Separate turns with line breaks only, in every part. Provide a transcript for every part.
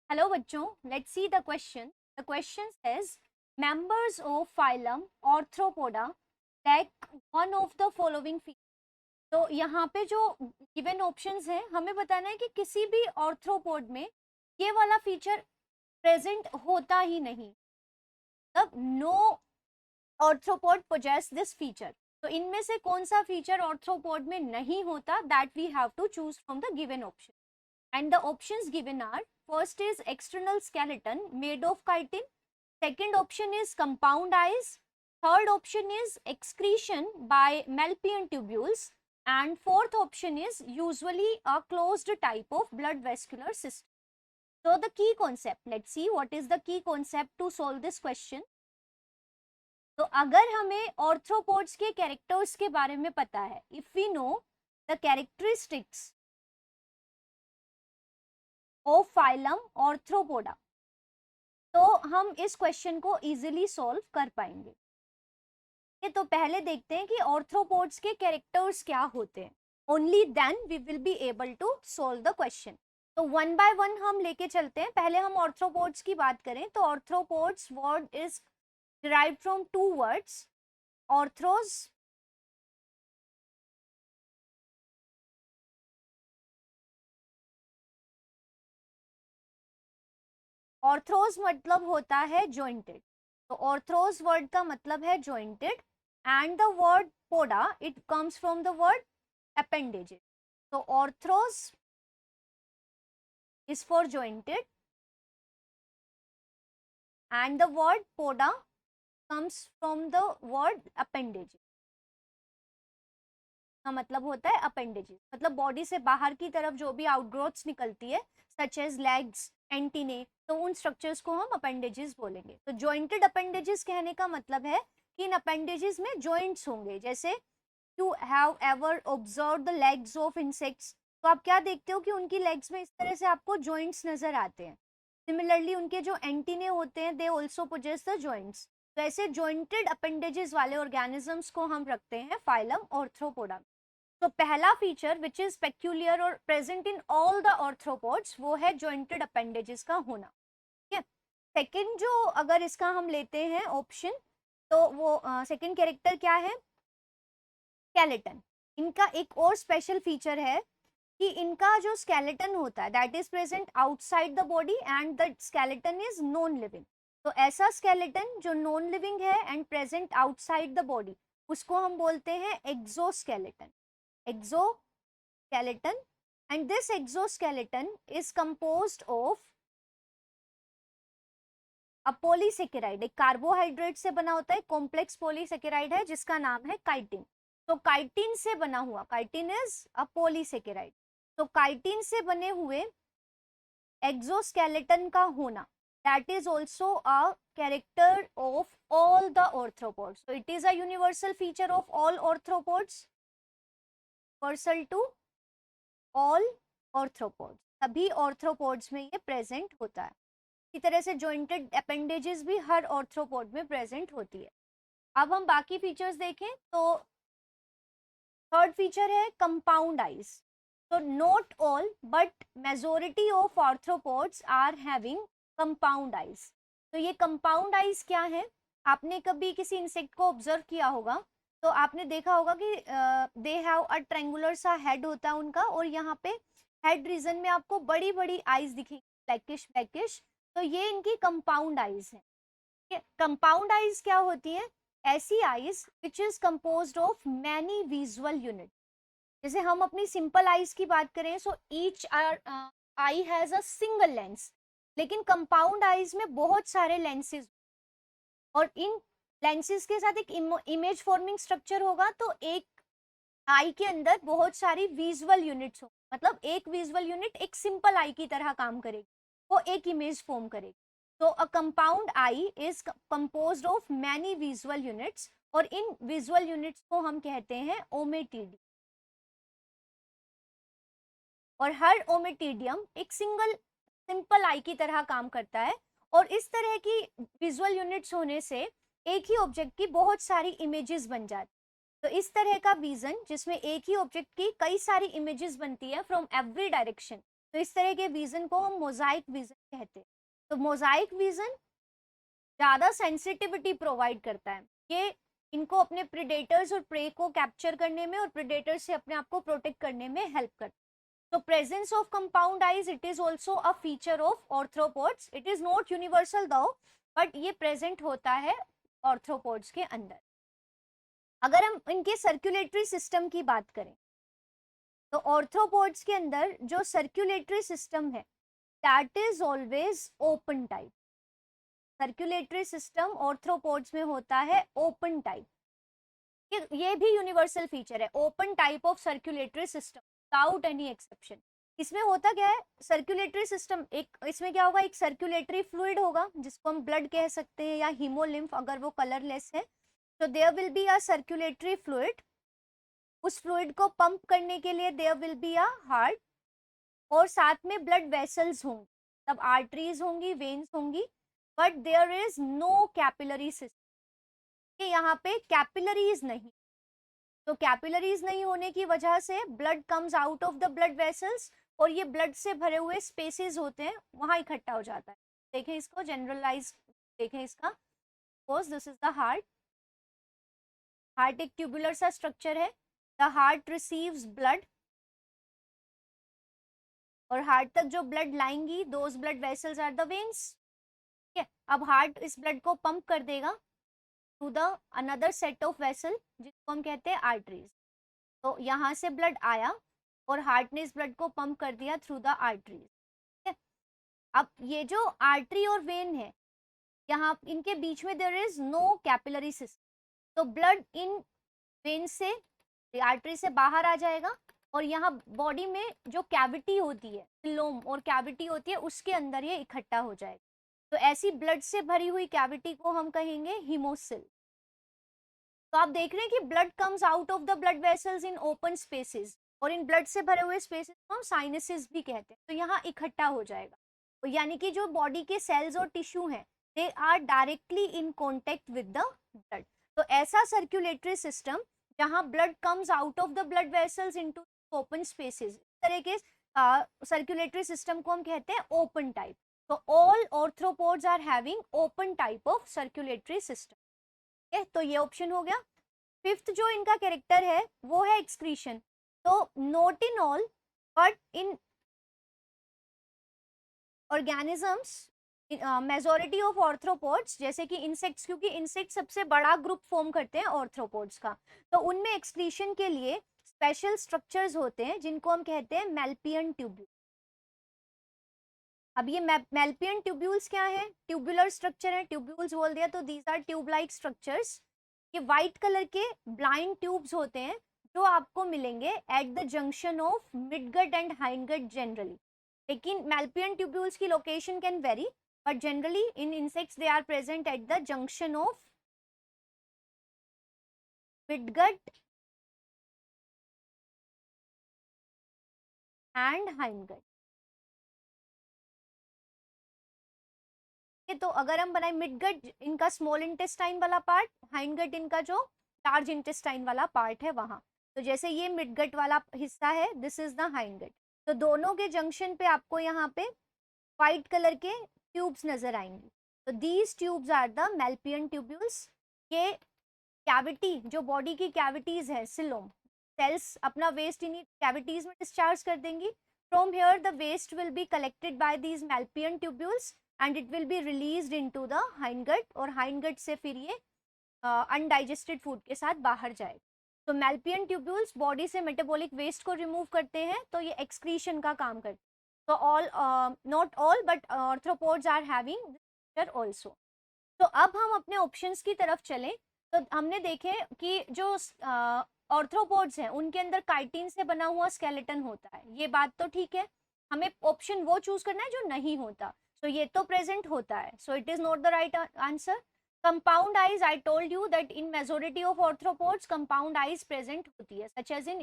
Hello बच्चों, let's see the question. The question says members of phylum Arthropoda lack one of the following features. तो यहाँ पे जो given options हैं हमें बताना है कि किसी भी ऑर्थ्रोपोड में ये वाला फीचर प्रेजेंट होता ही नहीं. तब no arthropod possesses this feature. तो इनमें से कौन सा फीचर ऑर्थ्रोपोड में नहीं होता, that we have to choose from the given option. And the options given are: first is external skeleton made of chitin, second option is compound eyes, third option is excretion by Malpighian tubules, and fourth option is usually a closed type of blood vascular system. So the key concept, let's see what is the key concept to solve this question. तो अगर हमें arthropods के characters के बारे में पता है, if we know the characteristics of phylum Arthropoda, तो हम इस क्वेश्चन को इजीली सॉल्व कर पाएंगे. तो पहले देखते हैं कि ऑर्थ्रोपोड्स के कैरेक्टर्स क्या होते हैं. Only then we will be able to solve the question. तो वन बाय वन हम लेके चलते हैं. पहले हम ऑर्थ्रोपोड्स की बात करें तो arthropods word is derived from two words, arthros arthros मतलब होता है जॉइंटेड. तो ऑर्थ्रोस वर्ड का मतलब है jointed, and the word poda it comes from the word appendages. तो arthros is for jointed and the word poda comes from the word appendages. का मतलब होता है अपेंडेजेस, मतलब बॉडी से बाहर की तरफ जो भी आउटग्रोथ्स निकलती है सच एज लेग्स, एंटीने, तो उन स्ट्रक्चर्स को हम अपेंडेजेस बोलेंगे. तो जॉइंटेड अपेंडेजेस कहने का मतलब है कि इन अपेंडेजेस में जॉइंट्स होंगे. जैसे you have ever observe the legs of insects, तो आप क्या देखते हो कि उनकी लेग्स में इस तरह से आपको जॉइंट्स नजर आते हैं. सिमिलरली उनके जो एंटीने होते हैं they also possess the joints. तो ऐसे जॉइंटेड अपेंडेजेस वाले ऑर्गेनिजम्स को हम रखते हैं फाइलम ऑर्थ्रोपोडा. तो पहला फीचर विच इज पेक्यूलियर और present in all the arthropods वो है जॉइंटेड अपेंडेजेस का होना. ठीक है. सेकंड जो अगर इसका हम लेते हैं ऑप्शन, तो वो सेकंड कैरेक्टर क्या है, स्केलेटन. इनका एक और स्पेशल फीचर है कि इनका जो स्केलेटन होता है that is present outside the body and the skeleton is non living. तो ऐसा स्केलेटन जो नॉन लिविंग है and present outside the body उसको हम बोलते हैं exoskeleton. Exoskeleton, and this exoskeleton is composed of a polysaccharide. एक कार्बोहाइड्रेट से बना होता है, कॉम्प्लेक्स पॉलीसेकेराइड है जिसका नाम है काइटिन. तो काइटिन से बना हुआ, काइटिन इज अ पॉलीसेकेराइड. तो काइटिन से बने हुए एक्सोस्केलेटन का होना that is also a character of all the arthropods. So it is a universal feature of all arthropods, universal to all arthropods. सभी arthropods में ये प्रेजेंट होता है. इसी तरह से jointed appendages भी हर arthropod में प्रेजेंट होती है. अब हम बाकी फीचर्स देखें तो थर्ड फीचर है कंपाउंड आइज. तो not all but majority of arthropods are having compound eyes. तो ये कंपाउंड आइज क्या है, आपने कभी किसी इंसेक्ट को ऑब्जर्व किया होगा तो आपने देखा होगा कि दे हैव अ ट्रायंगुलर सा हेड होता है उनका, और यहाँ पे हेड रीजन में आपको बड़ी बड़ी आइज दिखेगी, ब्लैकिश ब्लैकिश. तो ये इनकी कंपाउंड आइज है. कंपाउंड आइज क्या होती है, ऐसी eyes which is composed of many visual unit. जैसे हम अपनी सिंपल आइज की बात करें so each I has a single lens, लेकिन कंपाउंड आइज में बहुत सारे लेंसेज, और इन लेंसेज के साथ एक इमेज फॉर्मिंग स्ट्रक्चर होगा. तो एक आई के अंदर बहुत सारी विजुअल यूनिट्स हो, मतलब एक विजुअल यूनिट एक सिंपल आई की तरह काम करेगी, वो एक इमेज फॉर्म करेगी. तो a compound I is composed of many visual units, और इन विजुअल यूनिट्स को हम कहते हैं ओमेटिडियम. और हर ओमेटिडियम एक सिंपल आई की तरह काम करता है, और इस तरह की विजुअल यूनिट्स होने से एक ही ऑब्जेक्ट की बहुत सारी इमेजेस बन जाती. तो इस तरह का विजन जिसमें एक ही ऑब्जेक्ट की कई सारी इमेजेस बनती है फ्रॉम एवरी डायरेक्शन, तो इस तरह के विजन को हम मोजाइक विजन कहते हैं। तो मोजाइक विजन ज़्यादा सेंसिटिविटी प्रोवाइड करता है, ये इनको अपने प्रेडेटर्स और प्रे को कैप्चर करने में और प्रेडेटर्स से अपने आप को प्रोटेक्ट करने में हेल्प करता है। So presence of compound eyes, it is also a feature of arthropods. It is not universal though, but ये present होता है arthropods के अंदर। अगर हम इनके सर्कुलेटरी सिस्टम की बात करें तो arthropods के अंदर जो सर्कुलेटरी सिस्टम है that is always open type. Circulatory system arthropods में होता है ओपन टाइप। ये भी यूनिवर्सल फीचर है, open type of circulatory system without any exception. इसमें होता क्या है, सर्कुलेटरी सिस्टम एक, इसमें क्या होगा, एक सर्कुलेटरी फ्लूइड होगा जिसको हम ब्लड कह सकते हैं या हीमोलिम्फ अगर वो कलरलेस है। तो there will be a circulatory fluid, उस फ्लूइड को पंप करने के लिए there will be a heart, और साथ में ब्लड वेसल्स होंगे, तब आर्टरीज होंगी, वेन्स होंगी, but there is no capillary system. यहाँ पे कैपिलरीज नहीं, तो कैपिलरीज नहीं होने की वजह से blood comes out of the blood vessels और ये ब्लड से भरे हुए स्पेसेस होते हैं वहां इकट्ठा हो जाता है। देखें इसको जनरलाइज, देखें इसका, suppose this is the heart. Heart एक ट्यूबुलर सा स्ट्रक्चर है, द हार्ट रिसीव्स ब्लड, और हार्ट तक जो ब्लड लाएंगी those blood vessels are the veins. ठीक है, अब हार्ट इस ब्लड को पंप कर देगा to the another set of vessel जिसको हम कहते हैं आर्टरीज। तो यहाँ से ब्लड आया और हार्ट ने इस ब्लड को पंप कर दिया थ्रू द आर्टरीज। ठीक है, अब ये जो आर्टरी और वेन है यहाँ इनके बीच में there is no capillary system, तो ब्लड इन वेन से आर्टरी से बाहर आ जाएगा और यहाँ बॉडी में जो कैविटी होती है, सिलोम और कैविटी होती है, उसके अंदर ये इकट्ठा हो जाएगा। तो ऐसी ब्लड से भरी हुई कैविटी को हम कहेंगे हीमोसिल। तो आप देख रहे हैं कि blood comes out of the blood vessels in open spaces, और इन ब्लड से भरे हुए स्पेसेस को हम साइनसेस भी कहते हैं। तो यहाँ इकट्ठा हो जाएगा, तो यानी कि जो बॉडी के सेल्स और टिश्यू हैं they are directly in contact with the blood. तो ऐसा सर्कुलेटरी सिस्टम जहाँ blood comes out of the blood vessels into open spaces, इस तरह के सर्कुलेटरी सिस्टम को हम कहते हैं open type. So all arthropods are having open type of circulatory system. Okay, तो ये ऑप्शन हो गया। फिफ्थ जो इनका कैरेक्टर है वो है एक्सक्रीशन। तो not in all but in organisms, majority of arthropods जैसे कि इंसेक्ट्स, क्योंकि इंसेक्ट सबसे बड़ा ग्रुप फॉर्म करते हैं ऑर्थ्रोपोड्स का, तो उनमें एक्सक्रीशन के लिए स्पेशल स्ट्रक्चर्स होते हैं जिनको हम कहते हैं मेल्पियन ट्यूब्यूल। अब ये मेल्पियन ट्यूब्यूल्स क्या है, ट्यूबुलर स्ट्रक्चर है, ट्यूब्यूल्स बोल दिया तो these are tube like structures. ये वाइट कलर के ब्लाइंड ट्यूब्स होते हैं जो आपको मिलेंगे at the junction of midgut and hindgut generally, लेकिन मेल्पियन ट्यूब्यूल्स की location can vary, but generally in insects they are present at the junction of midgut and hindgut. तो अगर हम बनाए मिडगट इनका स्मॉल इंटेस्टाइन वाला पार्ट, हाइंडगट इनका जो लार्ज इंटेस्टाइन वाला पार्ट है वहां, तो जैसे ये मिडगट वाला हिस्सा है दिस इज द हाइंडगट। तो दोनों के जंक्शन पे आपको यहाँ पे व्हाइट कलर के ट्यूब्स नजर आएंगी, तो these tubes are the Malpighian tubules. ये कैविटी जो बॉडी की कैविटीज है, सिलोम सेल्स अपना वेस्ट इन कैविटीज में डिस्चार्ज कर देंगी। From here the waste will be collected by these Malpighian tubules and it will be released into the hindgut, और हाइंडगट से फिर ये अनडाइजेस्टेड फूड के साथ बाहर जाए। तो मेल्पियन ट्यूब्यूल्स बॉडी से मेटाबॉलिक वेस्ट को रिमूव करते हैं, तो ये एक्सक्रीशन का काम करते हैं। तो all, not all but arthropods are having this also. तो अब हम अपने ऑप्शंस की तरफ चलें, तो हमने देखे कि जो आर्थ्रोपोड्स हैं उनके अंदर काइटिन से बना हुआ स्केलेटन होता है, ये बात तो ठीक है। हमें ऑप्शन वो चूज करना है जो नहीं होता, so ये तो प्रेजेंट होता है, so it is not the right answer. Compound eyes, I told you that in majority of arthropods compound eyes present होती है, such as in।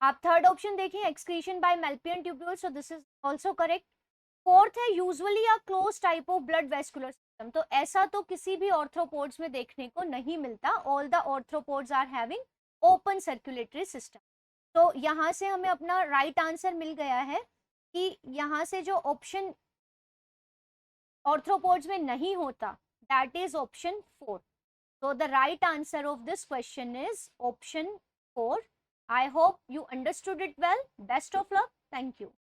आप थर्ड ऑप्शन देखें, excretion by Malpian tubules, so this is also correct. Fourth है usually a close type of blood vascular system, तो ऐसा तो किसी भी ऑर्थ्रोपोड्स में देखने को नहीं मिलता। All the arthropods are having open circulatory system. तो यहाँ से हमें अपना राइट आंसर मिल गया है कि यहाँ से जो ऑप्शन ऑर्थ्रोपोड्स में नहीं होता, that is option 4. So the right answer of this question is option 4. I hope you understood it well. Best of luck. Thank you.